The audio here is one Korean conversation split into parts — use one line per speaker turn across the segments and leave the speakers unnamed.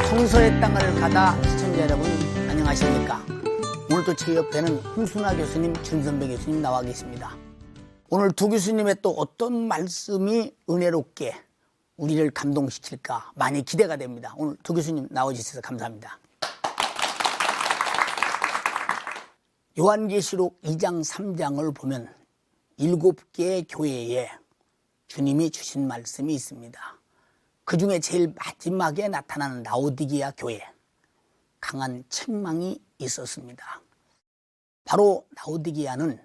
성서의 땅을 가다 시청자 여러분 안녕하십니까? 오늘도 제 옆에는 홍순아 교수님, 준선배 교수님 나와 계십니다. 오늘 두 교수님의 또 어떤 말씀이 은혜롭게 우리를 감동시킬까 많이 기대가 됩니다. 오늘 두 교수님 나와주셔서 감사합니다. 요한계시록 2장 3장을 보면 7개의 교회에 주님이 주신 말씀이 있습니다. 그 중에 제일 마지막에 나타나는 라오디게아 교회, 강한 책망이 있었습니다. 바로 라오디게아는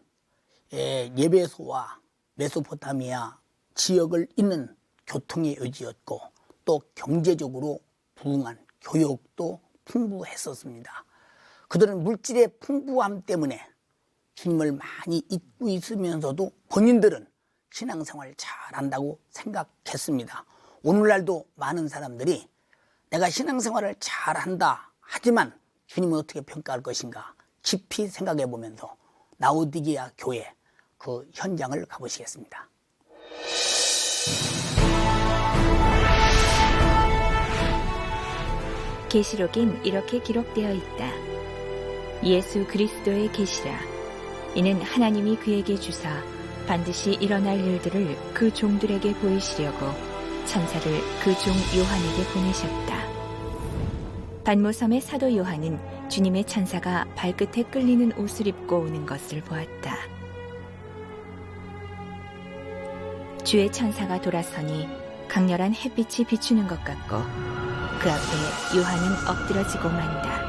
예배소와 메소포타미아 지역을 잇는 교통의 요지였고 또 경제적으로 부흥한 교역도 풍부했었습니다. 그들은 물질의 풍부함 때문에 주님을 많이 잊고 있으면서도 본인들은 신앙생활을 잘한다고 생각했습니다. 오늘날도 많은 사람들이 내가 신앙생활을 잘한다 하지만 주님은 어떻게 평가할 것인가 깊이 생각해 보면서 라오디게아 교회 그 현장을 가보시겠습니다.
계시록엔 이렇게 기록되어 있다. 예수 그리스도의 계시라. 이는 하나님이 그에게 주사 반드시 일어날 일들을 그 종들에게 보이시려고 천사를 그 종 요한에게 보내셨다. 반모섬의 사도 요한은 주님의 천사가 발끝에 끌리는 옷을 입고 오는 것을 보았다. 주의 천사가 돌아서니 강렬한 햇빛이 비추는 것 같고 그 앞에 요한은 엎드러지고 만다.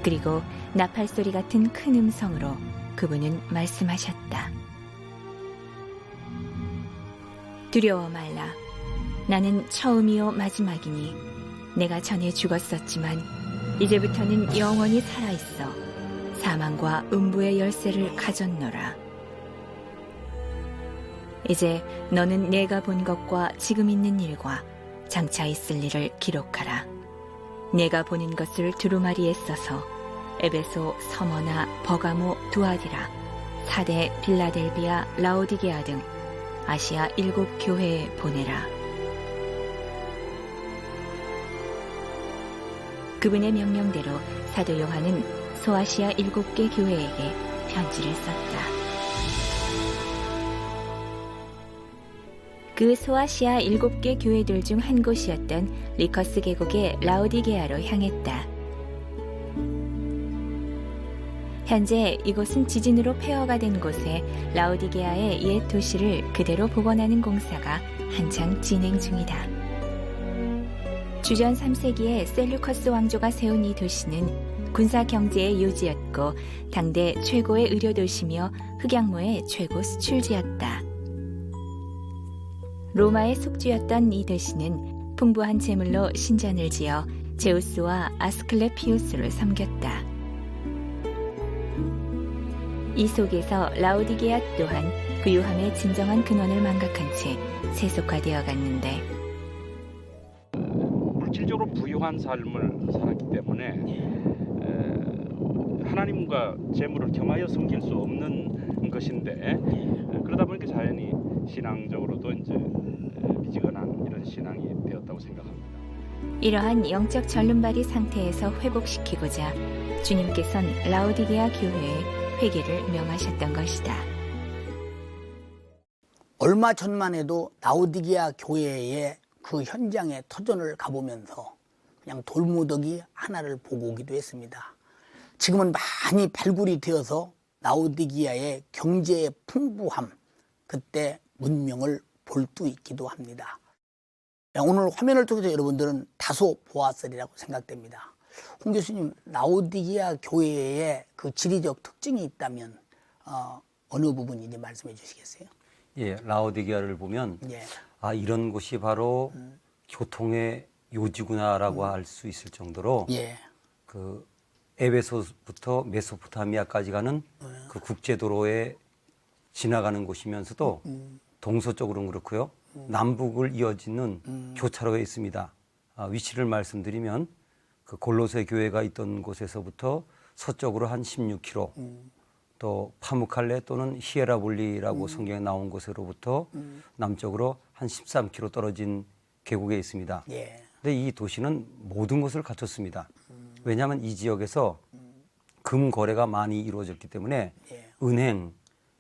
그리고 나팔소리 같은 큰 음성으로 그분은 말씀하셨다. 두려워 말라. 나는 처음이요 마지막이니 내가 전에 죽었었지만 이제부터는 영원히 살아있어 사망과 음부의 열쇠를 가졌노라. 이제 너는 내가 본 것과 지금 있는 일과 장차 있을 일을 기록하라. 내가 보는 것을 두루마리에 써서 에베소, 서머나, 버가모, 두아디라, 사대, 빌라델비아, 라오디게아 등 아시아 7교회에 보내라. 그분의 명령대로 사도 요한은 소아시아 7개 교회에게 편지를 썼다. 그 소아시아 7개 교회들 중 한 곳이었던 리커스 계곡의 라오디게아로 향했다. 현재 이곳은 지진으로 폐허가 된 곳에 라오디게아의 옛 도시를 그대로 복원하는 공사가 한창 진행 중이다. 주전 3세기에 셀류커스 왕조가 세운 이 도시는 군사 경제의 요지였고 당대 최고의 의료 도시며 흑양모의 최고 수출지였다. 로마의 속주였던 이 도시는 풍부한 재물로 신전을 지어 제우스와 아스클레피우스를 섬겼다. 이 속에서 라오디게아 또한 부유함의 진정한 근원을 망각한 채 세속화되어 갔는데
물질적으로 부유한 삶을 살았기 때문에 하나님과 재물을 겸하여 섬길 수 없는 것인데 그러다 보니까 자연히 신앙적으로도 이제 미지근한 이런 신앙이 되었다고 생각합니다.
이러한 영적 절름발이 상태에서 회복시키고자 주님께선 라오디게아 교회에 회개를 명하셨던 것이다.
얼마 전만 해도 라오디게아 교회의 그 현장의 터전을 가보면서 그냥 돌무더기 하나를 보고 오기도 했습니다. 지금은 많이 발굴이 되어서 라오디게아의 경제의 풍부함, 그때 문명을 볼 수 있기도 합니다. 오늘 화면을 통해서 여러분들은 다소 보았으리라고 생각됩니다. 홍 교수님, 라오디게아 교회의 그 지리적 특징이 있다면 어느 부분인지 말씀해 주시겠어요?
예, 라오디게아를 보면 이런 곳이 바로 교통의 요지구나라고 할 수 있을 정도로 그 에베소부터 메소포타미아까지 가는 그 국제도로에 지나가는 곳이면서도 동서쪽으로는 그렇고요. 남북을 이어지는 교차로에 있습니다. 위치를 말씀드리면 그 골로새 교회가 있던 곳에서부터 서쪽으로 한 16km, 또 파무칼레 또는 히에라볼리라고 성경에 나온 곳으로부터 남쪽으로 한 13km 떨어진 계곡에 있습니다.
예.
근데 이 도시는 모든 것을 갖췄습니다. 왜냐하면 이 지역에서 금 거래가 많이 이루어졌기 때문에
예.
은행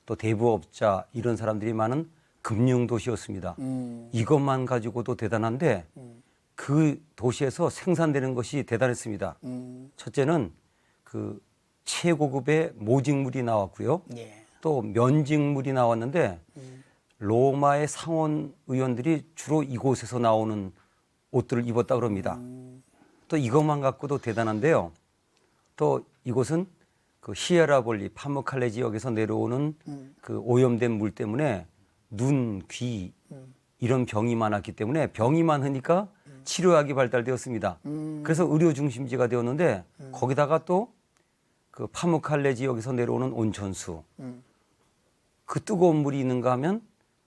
또 대부업자 이런 사람들이 많은 금융 도시였습니다. 이것만 가지고도 대단한데 그 도시에서 생산되는 것이 대단했습니다. 첫째는 그 최고급의 모직물이 나왔고요.
예.
또 면직물이 나왔는데 로마의 상원 의원들이 주로 이곳에서 나오는 옷들을 입었다 그럽니다. 또 이것만 갖고도 대단한데요. 또 이곳은 그 히에라볼리 파무칼레 지역에서 내려오는 그 오염된 물 때문에 눈, 귀 이런 병이 많았기 때문에 병이 많으니까 치료약이 발달되었습니다. 그래서 의료 중심지가 되었는데 거기다가 또 그 파무칼레 지역에서 내려오는 온천수, 그 뜨거운 물이 있는가 하면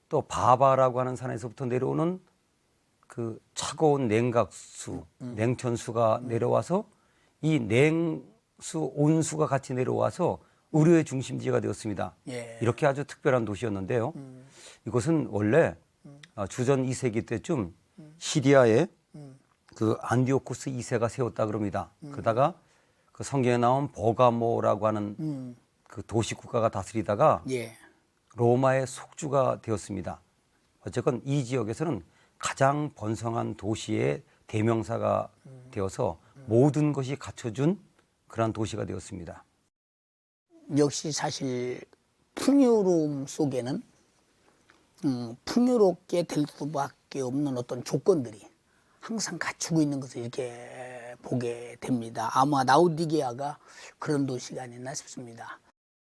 또 바바라고 하는 산에서부터 내려오는 그 차가운 냉각수, 냉천수가 내려와서 이 냉수, 온수가 같이 내려와서 의료의 중심지가 되었습니다.
예.
이렇게 아주 특별한 도시였는데요. 이곳은 원래 주전 2세기 때쯤 시리아에 그 안디오쿠스 2세가 세웠다 그럽니다. 그러다가 그 성경에 나온 버가모라고 하는 그 도시 국가가 다스리다가
예.
로마의 속주가 되었습니다. 어쨌건 이 지역에서는 가장 번성한 도시의 대명사가 되어서 모든 것이 갖춰준 그러한 도시가 되었습니다.
역시 사실 풍요로움 속에는 풍요롭게 될 수밖에 없는 어떤 조건들이 항상 갖추고 있는 것을 이렇게 보게 됩니다. 아마 라오디게아가 그런 도시가 아니었나 싶습니다.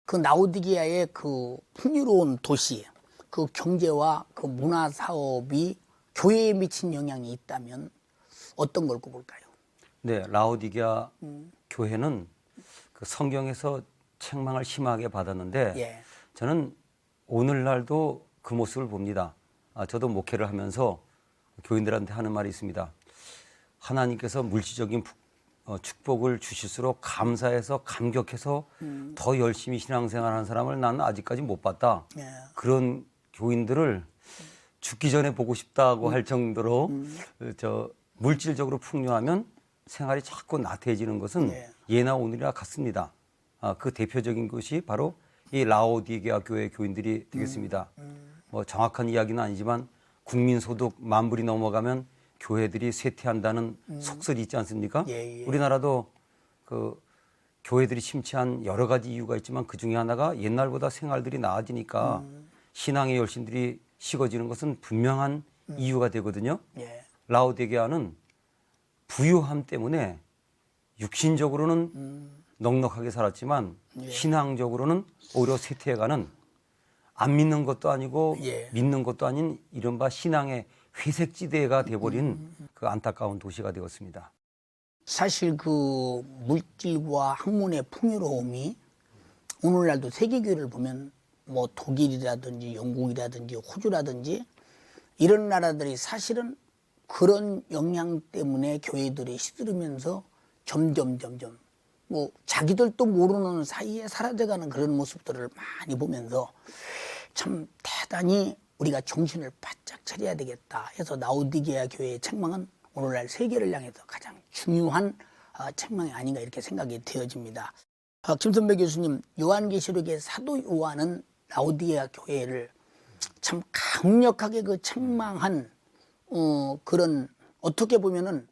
그 라오디게아의 그 풍요로운 도시, 그 경제와 그 문화 사업이 교회에 미친 영향이 있다면 어떤 걸 꼽을까요?
네, 라오디게아 교회는 그 성경에서 책망을 심하게 받았는데
예.
저는 오늘날도 그 모습을 봅니다. 저도 목회를 하면서 교인들한테 하는 말이 있습니다. 하나님께서 물질적인 축복을 주실수록 감사해서 감격해서 더 열심히 신앙생활하는 사람을 나는 아직까지 못 봤다.
예.
그런 교인들을 죽기 전에 보고 싶다고 할 정도로 물질적으로 풍요하면 생활이 자꾸 나태해지는 것은 예나 오늘이나 같습니다. 그 대표적인 것이 바로 이 라오디게아 교회 교인들이 되겠습니다. 뭐 정확한 이야기는 아니지만 국민소득 10,000불이 넘어가면 교회들이 쇠퇴한다는 속설이 있지 않습니까?
예.
우리나라도 그 교회들이 침체한 여러 가지 이유가 있지만 그 중에 하나가 옛날보다 생활들이 나아지니까 신앙의 열심들이 식어지는 것은 분명한 이유가 되거든요.
예.
라오디게아는 부유함 때문에 육신적으로는 넉넉하게 살았지만 신앙적으로는 오히려 쇠퇴해가는 안 믿는 것도 아니고 믿는 것도 아닌 이른바 신앙의 회색지대가 돼버린 그 안타까운 도시가 되었습니다.
사실 그 물질과 학문의 풍요로움이 오늘날도 세계교회를 보면 뭐 독일이라든지 영국이라든지 호주라든지 이런 나라들이 사실은 그런 영향 때문에 교회들이 시들으면서 점점 뭐 자기들도 모르는 사이에 사라져가는 그런 모습들을 많이 보면서 참 대단히 우리가 정신을 바짝 차려야 되겠다 해서 라오디게아 교회의 책망은 오늘날 세계를 향해서 가장 중요한 책망이 아닌가 이렇게 생각이 되어집니다. 김선배 교수님, 요한계시록의 사도 요한은 라오디게아 교회를 참 강력하게 그 책망한 그런 어떻게 보면은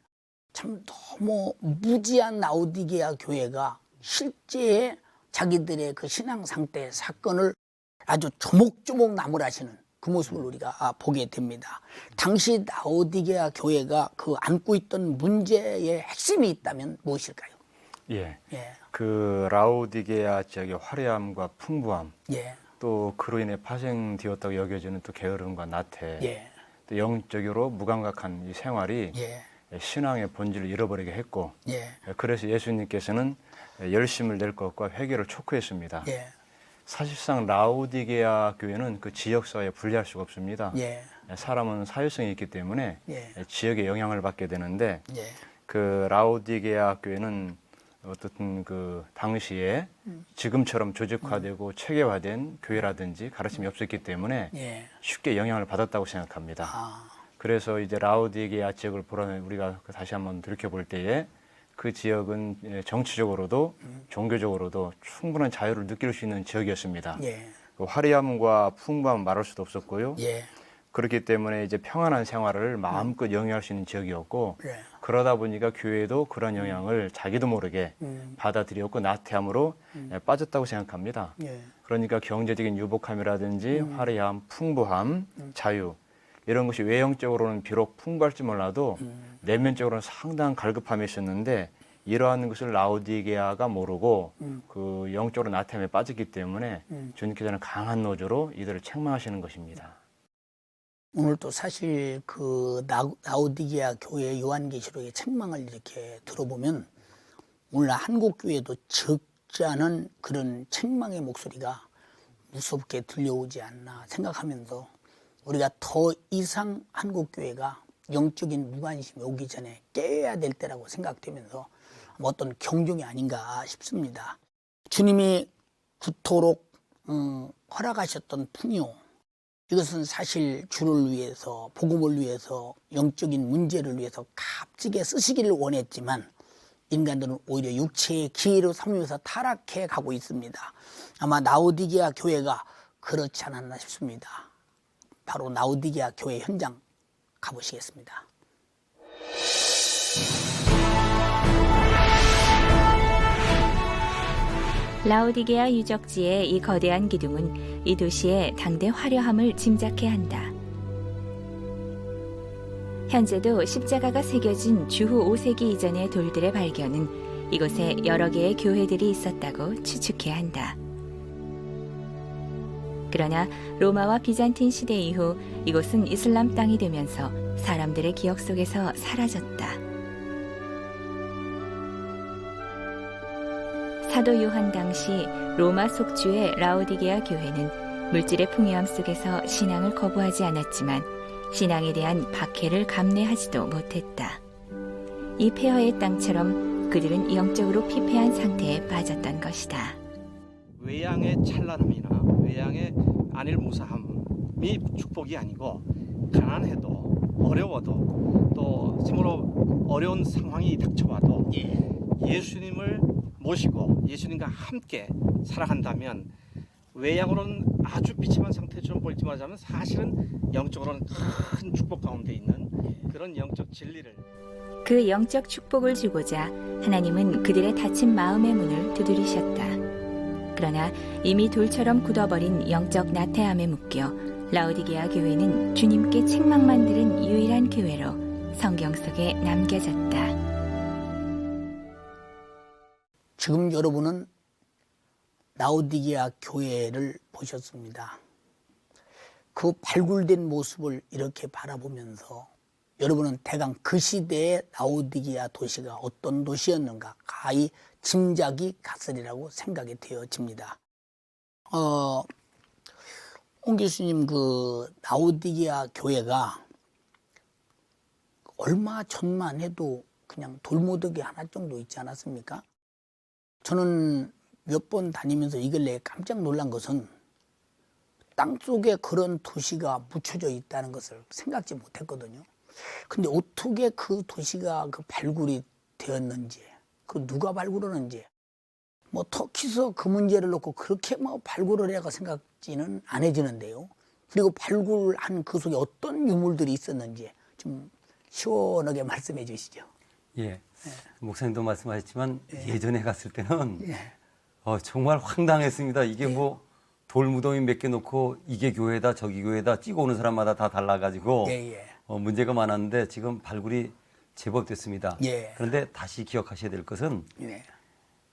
참 너무 무지한 라오디게아 교회가 실제의 자기들의 그 신앙 상태의 사건을 아주 조목조목 나무라시는 그 모습을 우리가 보게 됩니다. 당시 라오디게아 교회가 그 안고 있던 문제의 핵심이 있다면 무엇일까요?
예. 그 라오디게아 지역의 화려함과 풍부함, 또 그로 인해 파생되었다고 여겨지는 또 게으름과 나태, 또 영적으로 무감각한 이 생활이 신앙의 본질을 잃어버리게 했고, 그래서 예수님께서는 열심을 낼 것과 회개를 촉구했습니다. 사실상 라오디게아 교회는 그 지역사회에 분리할 수가 없습니다. 사람은 사회성이 있기 때문에 지역에 영향을 받게 되는데 그 라오디게아 교회는 어떻든 그 당시에 지금처럼 조직화되고 체계화된 교회라든지 가르침이 없었기 때문에
예.
쉽게 영향을 받았다고 생각합니다.
아,
그래서 이제 라오디게아 지역을 보라면 우리가 다시 한번 돌이켜볼 때에 그 지역은 정치적으로도 종교적으로도 충분한 자유를 느낄 수 있는 지역이었습니다.
예.
그 화려함과 풍부함 말할 수도 없었고요.
예.
그렇기 때문에 이제 평안한 생활을 마음껏 영위할 수 있는 지역이었고
예.
그러다 보니까 교회도 그런 영향을 자기도 모르게 받아들였고 나태함으로 빠졌다고 생각합니다.
예.
그러니까 경제적인 유복함이라든지 화려함, 풍부함, 자유 이런 것이 외형적으로는 비록 풍부할지 몰라도 내면적으로는 상당한 갈급함이 있었는데 이러한 것을 라오디게아가 모르고 그 영적으로 나태함에 빠졌기 때문에 주님께서는 강한 노조로 이들을 책망하시는 것입니다.
오늘 또 사실 그 라오디게아 교회 요한계시록의 책망을 이렇게 들어보면 오늘 한국 교회도 적지 않은 그런 책망의 목소리가 무섭게 들려오지 않나 생각하면서 우리가 더 이상 한국 교회가 영적인 무관심이 오기 전에 깨야 될 때라고 생각되면서 어떤 경종이 아닌가 싶습니다. 주님이 그토록 허락하셨던 풍요, 이것은 사실 주를 위해서, 복음을 위해서, 영적인 문제를 위해서 값지게 쓰시기를 원했지만 인간들은 오히려 육체의 기회로 삼으면서 타락해 가고 있습니다. 아마 라오디게아 교회가 그렇지 않았나 싶습니다. 바로 라오디게아 교회 현장 가보시겠습니다.
라오디게아 유적지의 이 거대한 기둥은 이 도시의 당대 화려함을 짐작케 한다. 현재도 십자가가 새겨진 주후 5세기 이전의 돌들의 발견은 이곳에 여러 개의 교회들이 있었다고 추측해야 한다. 그러나 로마와 비잔틴 시대 이후 이곳은 이슬람 땅이 되면서 사람들의 기억 속에서 사라졌다. 사도 요한 당시 로마 속주의 라오디게아 교회는 물질의 풍요함 속에서 신앙을 거부하지 않았지만 신앙에 대한 박해를 감내하지도 못했다. 이 폐허의 땅처럼 그들은 영적으로 피폐한 상태에 빠졌던 것이다.
외양의 찬란함이나 외양의 안일무사함이 축복이 아니고 가난해도 어려워도 또 정말로 어려운 상황이 닥쳐와도 예수님을 모시고 예수님과 함께 살아간다면 외양으로는 아주 비참한 상태처럼 보일지 말자면 사실은 영적으로는 큰 축복 가운데 있는 그런 영적 진리를
그 영적 축복을 주고자 하나님은 그들의 닫힌 마음의 문을 두드리셨다. 그러나 이미 돌처럼 굳어버린 영적 나태함에 묶여 라오디게아 교회는 주님께 책망만 들은 유일한 교회로 성경 속에 남겨졌다.
지금 여러분은 라오디게아 교회를 보셨습니다. 그 발굴된 모습을 이렇게 바라보면서 여러분은 대강 그 시대의 라오디게아 도시가 어떤 도시였는가 가히 짐작이 갔으리라고 생각이 되어집니다. 홍 교수님, 그 라오디게아 교회가 얼마 전만 해도 그냥 돌무더기 하나 정도 있지 않았습니까? 저는 몇 번 다니면서 이걸래 깜짝 놀란 것은 땅속에 그런 도시가 묻혀져 있다는 것을 생각지 못했거든요. 근데 어떻게 그 도시가 그 발굴이 되었는지, 그 누가 발굴하는지, 뭐 터키서 그 문제를 놓고 그렇게 뭐 발굴을 해가 생각지는 안 해지는데요. 그리고 발굴한 그 속에 어떤 유물들이 있었는지 좀 시원하게 말씀해 주시죠.
예, 목사님도 말씀하셨지만 예전에 갔을 때는
예.
정말 황당했습니다. 이게 뭐 돌무더기 몇 개 놓고 이게 교회다 저기 교회다 찍어 오는 사람마다 다 달라가지고 문제가 많았는데 지금 발굴이 제법 됐습니다. 그런데 다시 기억하셔야 될 것은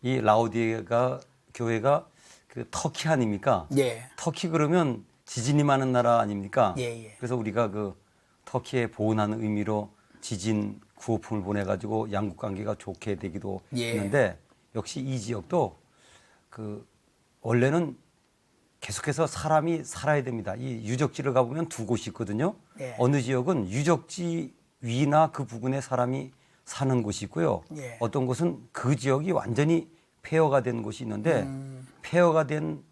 이 라오디게아 교회가 그 터키 아닙니까? 터키 그러면 지진이 많은 나라 아닙니까? 그래서 우리가 그 터키에 보훈하는 의미로 지진 구호품을 보내가지고 양국 관계가 좋게 되기도 했는데 역시 이 지역도 그 원래는 계속해서 사람이 살아야 됩니다. 이 유적지를 가보면 두 곳이 있거든요. 어느 지역은 유적지 위나 그 부근에 사람이 사는 곳이 있고요.
예.
어떤 곳은 그 지역이 완전히 폐허가 된 곳이 있는데 폐허가 된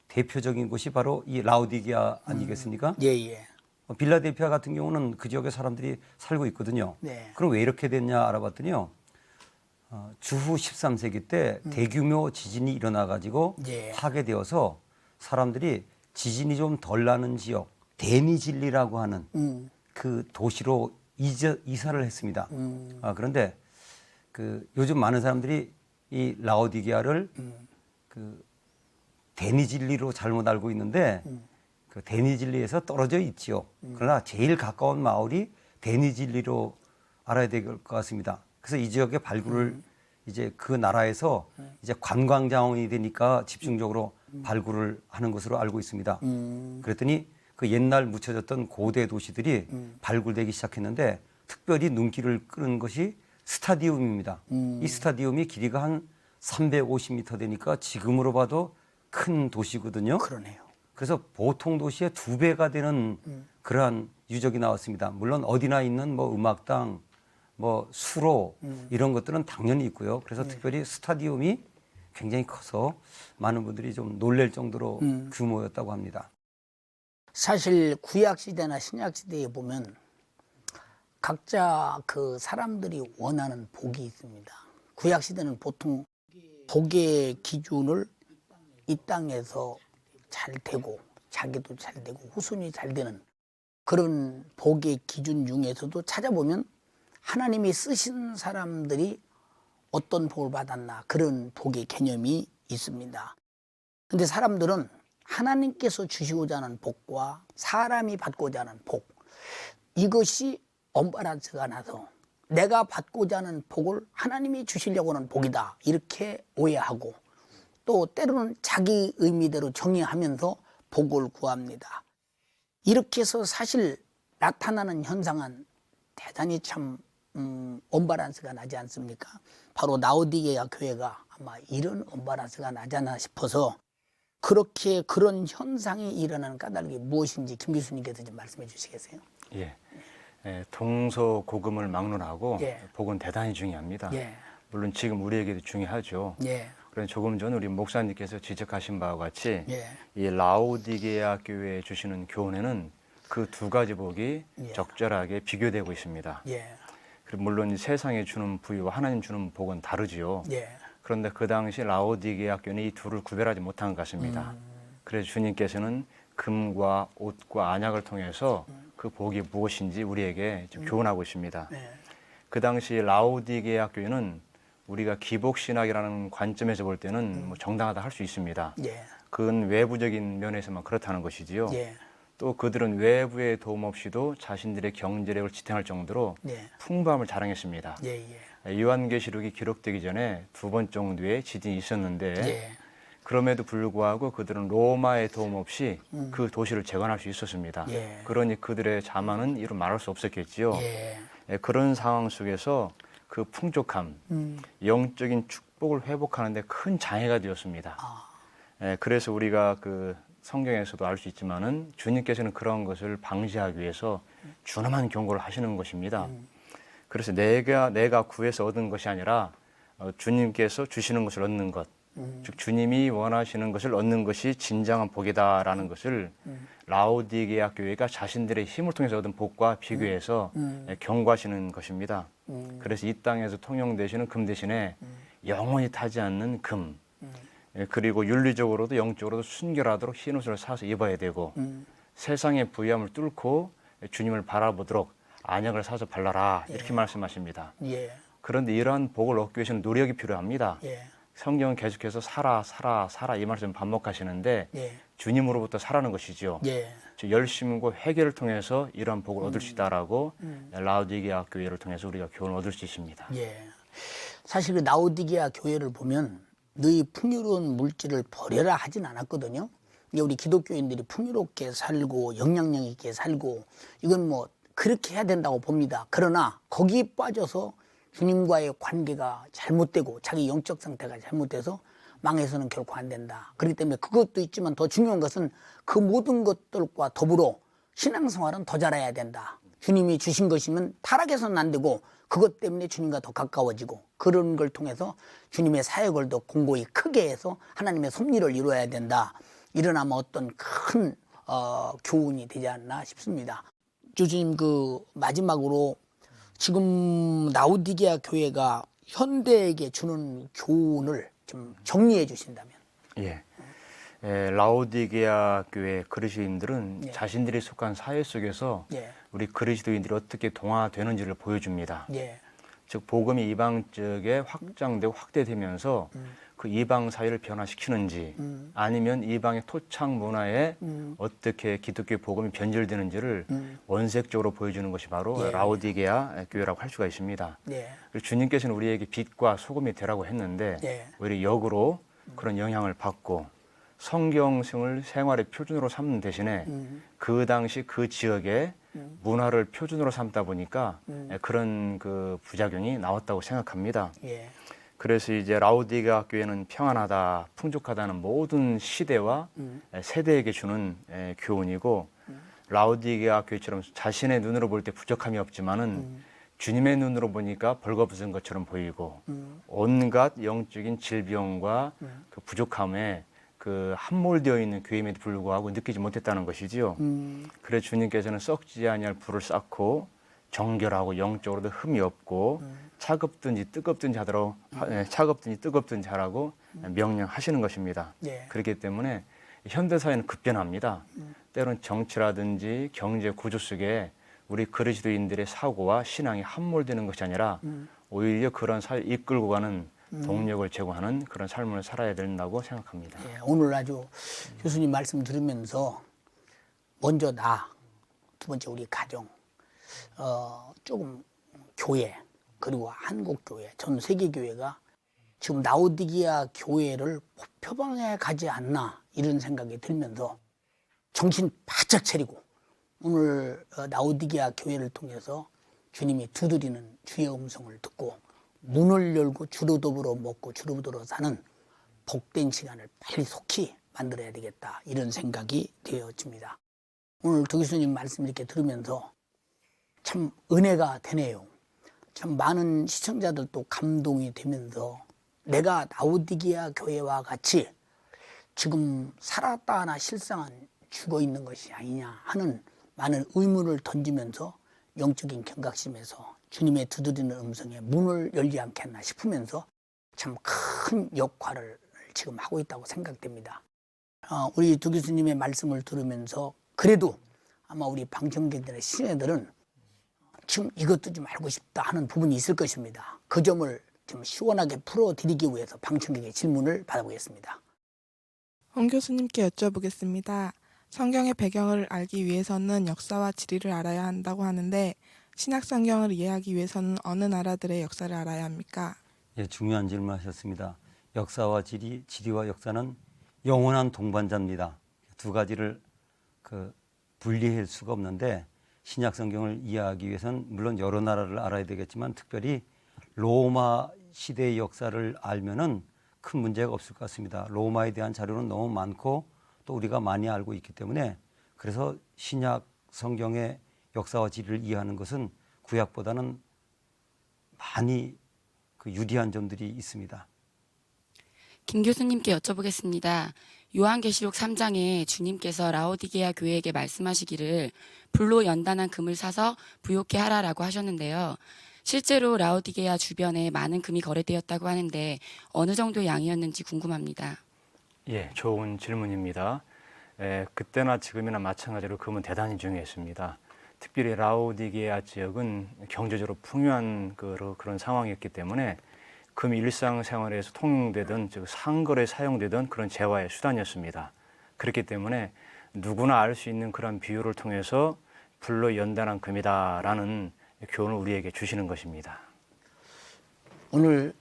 대표적인 곳이 바로 이 라오디게아 아니겠습니까?
예, 예.
빌라델피아 같은 경우는 그 지역에 사람들이 살고 있거든요.
네.
그럼 왜 이렇게 됐냐 알아봤더니요. 주후 13세기 때 대규모 지진이 일어나가지고
예.
파괴되어서 사람들이 지진이 좀 덜 나는 지역 데니질리라고 하는 그 도시로 이사를 했습니다. 그런데 그 요즘 많은 사람들이 이 라오디게아를 그 데니질리로 잘못 알고 있는데 그 데니질리에서 떨어져 있지요. 그러나 제일 가까운 마을이 데니질리로 알아야 될 것 같습니다. 그래서 이 지역의 발굴을 이제 그 나라에서 이제 관광 자원이 되니까 집중적으로 발굴을 하는 것으로 알고 있습니다. 그랬더니 그 옛날 묻혀졌던 고대 도시들이 발굴되기 시작했는데 특별히 눈길을 끄는 것이 스타디움입니다. 이 스타디움이 길이가 한 350m 되니까 지금으로 봐도 큰 도시거든요.
그러네요.
그래서 보통 도시의 2배가 되는 그러한 유적이 나왔습니다. 물론 어디나 있는 뭐 음악당, 뭐 수로 이런 것들은 당연히 있고요. 그래서 특별히 스타디움이 굉장히 커서 많은 분들이 좀 놀랄 정도로 규모였다고 합니다.
사실 구약 시대나 신약 시대에 보면 각자 그 사람들이 원하는 복이 있습니다. 구약 시대는 보통 복의 기준을 이 땅에서 잘 되고 자기도 잘 되고 후손이 잘 되는 그런 복의 기준 중에서도 찾아보면 하나님이 쓰신 사람들이 어떤 복을 받았나 그런 복의 개념이 있습니다. 그런데 사람들은 하나님께서 주시고자 하는 복과 사람이 받고자 하는 복, 이것이 언밸런스가 나서 내가 받고자 하는 복을 하나님이 주시려고 하는 복이다 이렇게 오해하고 또 때로는 자기 의미대로 정의하면서 복을 구합니다. 이렇게 해서 사실 나타나는 현상은 대단히 참 언밸런스가 나지 않습니까? 바로 라오디게아 교회가 아마 이런 언밸런스가 나지 않나 싶어서 그렇게 그런 현상이 일어나는 까닭이 무엇인지 김 교수님께서 좀 말씀해 주시겠어요?
예. 동서고금을 막론하고
예.
복은 대단히 중요합니다.
예.
물론 지금 우리에게도 중요하죠.
예.
그런데 조금 전 우리 목사님께서 지적하신 바와 같이
예.
이 라오디게아 교회에 주시는 교훈에는 그 두 가지 복이
예.
적절하게 비교되고 있습니다.
예.
그리고 물론 세상에 주는 부유와 하나님 주는 복은 다르지요.
예.
그런데 그 당시 라오디게아 교회는 이 둘을 구별하지 못한 것 같습니다. 그래서 주님께서는 금과 옷과 안약을 통해서 그 복이 무엇인지 우리에게 좀 교훈하고 있습니다.
예.
그 당시 라오디게아 교회는 우리가 기복신학이라는 관점에서 볼 때는 뭐 정당하다 할 수 있습니다.
예.
그건 외부적인 면에서만 그렇다는 것이지요.
예.
또 그들은 외부의 도움 없이도 자신들의 경제력을 지탱할 정도로
예.
풍부함을 자랑했습니다.
예. 예.
요한계시록이 기록되기 전에 2번 정도의 지진이 있었는데
예.
그럼에도 불구하고 그들은 로마의 도움 없이 그 도시를 재건할 수 있었습니다.
예.
그러니 그들의 자만은 이루 말할 수 없었겠지요.
예.
그런 상황 속에서 그 풍족함, 영적인 축복을 회복하는 데 큰 장애가 되었습니다. 그래서 우리가 그 성경에서도 알 수 있지만은 주님께서는 그런 것을 방지하기 위해서 준엄한 경고를 하시는 것입니다. 그래서 내가 구해서 얻은 것이 아니라 주님께서 주시는 것을 얻는 것, 즉 주님이 원하시는 것을 얻는 것이 진정한 복이다라는 것을 라오디게아 교회가 자신들의 힘을 통해서 얻은 복과 비교해서 경고하시는 것입니다. 그래서 이 땅에서 통용되시는 금 대신에 영원히 타지 않는 금, 그리고 윤리적으로도 영적으로도 순결하도록 흰 옷을 사서 입어야 되고 세상의 부유함을 뚫고 주님을 바라보도록 안약을 사서 발라라 이렇게 말씀하십니다.
예.
그런데 이러한 복을 얻기 위해서는 노력이 필요합니다.
예.
성경은 계속해서 살아 이 말씀 반복하시는데
예.
주님으로부터 살아는 것이지요.
예.
즉 열심과 회개를 통해서 이러한 복을 얻을 수 있다라고 라오디게아 교회를 통해서 우리가 교훈을 얻을 수 있습니다.
예. 사실 그 라오디게아 교회를 보면 너희 풍요로운 물질을 버려라 하진 않았거든요. 이게 우리 기독교인들이 풍요롭게 살고 영향력 있게 살고 이건 뭐 그렇게 해야 된다고 봅니다. 그러나 거기에 빠져서 주님과의 관계가 잘못되고 자기 영적 상태가 잘못돼서 망해서는 결코 안 된다. 그렇기 때문에 그것도 있지만 더 중요한 것은 그 모든 것들과 더불어 신앙생활은 더 잘해야 된다. 주님이 주신 것이면 타락해서는 안 되고 그것 때문에 주님과 더 가까워지고 그런 걸 통해서 주님의 사역을 더 공고히 크게 해서 하나님의 섭리를 이루어야 된다. 일어나면 어떤 큰 교훈이 되지 않나 싶습니다. 교수님, 마지막으로 지금 라오디게아 교회가 현대에게 주는 교훈을 좀 정리해 주신다면.
예. 라오디게아 교회 그리스도인들은
예.
자신들이 속한 사회 속에서
예.
우리 그리스도인들이 어떻게 동화되는지를 보여줍니다.
예.
즉 복음이 이방 쪽에 확장되고 확대되면서 그 이방 사회를 변화시키는지 아니면 이방의 토착 문화에 어떻게 기독교 복음이 변질되는지를 원색적으로 보여주는 것이 바로
예.
라오디게아 교회라고 할 수가 있습니다.
예.
그리고 주님께서는 우리에게 빛과 소금이 되라고 했는데
예.
오히려 역으로 그런 영향을 받고 성경성을 생활의 표준으로 삼는 대신에 그 당시 그 지역의 문화를 표준으로 삼다 보니까 그런 그 부작용이 나왔다고 생각합니다.
예.
그래서 이제 라오디게아 교회는 평안하다, 풍족하다는 모든 시대와 세대에게 주는 교훈이고 라오디게아 교회처럼 자신의 눈으로 볼 때 부족함이 없지만은 주님의 눈으로 보니까 벌거벗은 것처럼 보이고 온갖 영적인 질병과 그 부족함에 그 함몰되어 있는 교회임에도 불구하고 느끼지 못했다는 것이지요. 그래서 주님께서는 썩지 아니할 불을 쌓고 정결하고 영적으로도 흠이 없고 차갑든지 뜨겁든지 하더라도 차갑든지 뜨겁든지 하라고 명령하시는 것입니다.
예.
그렇기 때문에 현대 사회는 급변합니다. 때론 정치라든지 경제 구조 속에 우리 그리스도인들의 사고와 신앙이 함몰되는 것이 아니라 오히려 그런 사회 이끌고 가는 동력을 제공하는 그런 삶을 살아야 된다고 생각합니다.
예. 오늘 아주 교수님 말씀 들으면서 먼저 두 번째 우리 가정, 조금 교회, 그리고 한국교회, 전 세계교회가 지금 라오디게아 교회를 표방해 가지 않나 이런 생각이 들면서 정신 바짝 차리고 오늘 라오디게아 교회를 통해서 주님이 두드리는 주의 음성을 듣고 문을 열고 주로 더불어 먹고 주로 더불어 사는 복된 시간을 빨리 속히 만들어야 되겠다 이런 생각이 되어집니다. 오늘 두 교수님 말씀 이렇게 들으면서 참 은혜가 되네요. 참 많은 시청자들도 감동이 되면서 내가 라오디게아 교회와 같이 지금 살았다 하나 실상은 죽어 있는 것이 아니냐 하는 많은 의문을 던지면서 영적인 경각심에서 주님의 두드리는 음성에 문을 열지 않겠나 싶으면서 참 큰 역할을 지금 하고 있다고 생각됩니다. 우리 두 교수님의 말씀을 들으면서 그래도 아마 우리 방청객들의 시청자들은 지금 이것도 좀 알고 싶다 하는 부분이 있을 것입니다. 그 점을 좀 시원하게 풀어드리기 위해서 방청객의 질문을 받아보겠습니다.
홍 교수님께 여쭤보겠습니다. 성경의 배경을 알기 위해서는 역사와 지리를 알아야 한다고 하는데 신약 성경을 이해하기 위해서는 어느 나라들의 역사를 알아야 합니까?
예, 중요한 질문하셨습니다. 역사와 지리와 역사는 영원한 동반자입니다. 두 가지를 분리할 수가 없는데 신약 성경을 이해하기 위해서는 물론 여러 나라를 알아야 되겠지만 특별히 로마 시대의 역사를 알면은 큰 문제가 없을 것 같습니다. 로마에 대한 자료는 너무 많고 또 우리가 많이 알고 있기 때문에 그래서 신약 성경의 역사와 지리를 이해하는 것은 구약보다는 많이 유리한 점들이 있습니다.
김 교수님께 여쭤보겠습니다. 요한계시록 3장에 주님께서 라오디게아 교회에게 말씀하시기를 불로 연단한 금을 사서 부요케 하라라고 하셨는데요. 실제로 라오디게아 주변에 많은 금이 거래되었다고 하는데 어느 정도의 양이었는지 궁금합니다.
예, 좋은 질문입니다. 그때나 지금이나 마찬가지로 금은 대단히 중요했습니다. 특별히 라오디게아 지역은 경제적으로 풍요한 그런 상황이었기 때문에 금이 일상생활에서 통용되던 즉 상거래에 사용되던 그런 재화의 수단이었습니다. 그렇기 때문에 누구나 알 수 있는 그런 비유를 통해서 불로 연단한 금이다라는 교훈을 우리에게 주시는 것입니다.
오늘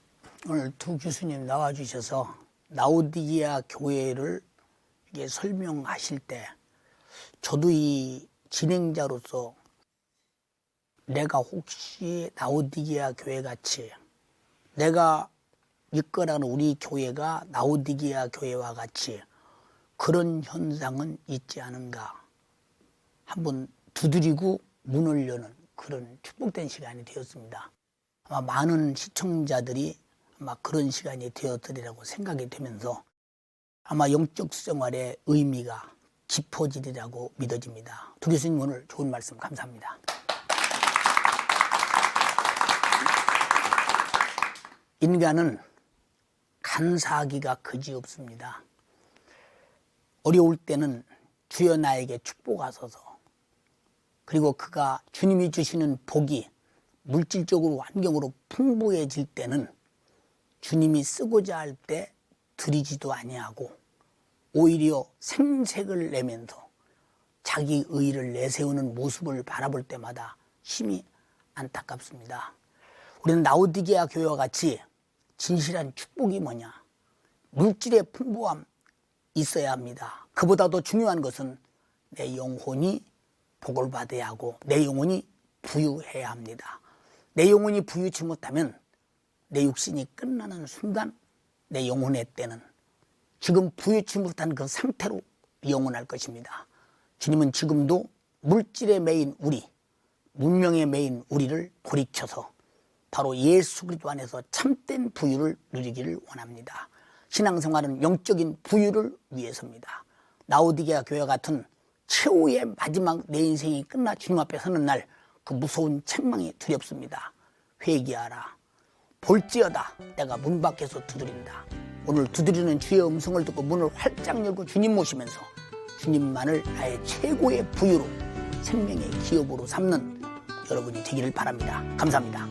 두 교수님 나와주셔서 라오디게아 교회를 이게 설명하실 때 저도 이 진행자로서 내가 혹시 라오디게아 교회 같이 내가 이끌어가는 우리 교회가 라오디게아 교회와 같이 그런 현상은 있지 않은가 한번 두드리고 문을 여는 그런 축복된 시간이 되었습니다. 아마 많은 시청자들이 아마 그런 시간이 되었으리라고 생각이 되면서 아마 영적 생활의 의미가 깊어지리라고 믿어집니다. 두 교수님 오늘 좋은 말씀 감사합니다. 인간은 간사하기가 그지없습니다. 어려울 때는 주여 나에게 축복하소서, 그리고 그가 주님이 주시는 복이 물질적으로 환경으로 풍부해질 때는 주님이 쓰고자 할 때 드리지도 아니하고 오히려 생색을 내면서 자기 의의를 내세우는 모습을 바라볼 때마다 심히 안타깝습니다. 우리는 라오디게아 교회와 같이 진실한 축복이 뭐냐? 물질의 풍부함 있어야 합니다. 그보다도 중요한 것은 내 영혼이 복을 받아야 하고 내 영혼이 부유해야 합니다. 내 영혼이 부유치 못하면 내 육신이 끝나는 순간 내 영혼의 때는 지금 부유치 못한 그 상태로 영원할 것입니다. 주님은 지금도 물질에 매인 우리, 문명에 매인 우리를 돌이켜서 바로 예수 그리스도 안에서 참된 부유를 누리기를 원합니다. 신앙생활은 영적인 부유를 위해서입니다. 라오디게아 교회 같은 최후의 마지막 내 인생이 끝나 주님 앞에 서는 날 그 무서운 책망이 두렵습니다. 회개하라. 볼지어다 내가 문 밖에서 두드린다. 오늘 두드리는 주의 음성을 듣고 문을 활짝 열고 주님 모시면서 주님만을 나의 최고의 부유로 생명의 기업으로 삼는 여러분이 되기를 바랍니다. 감사합니다.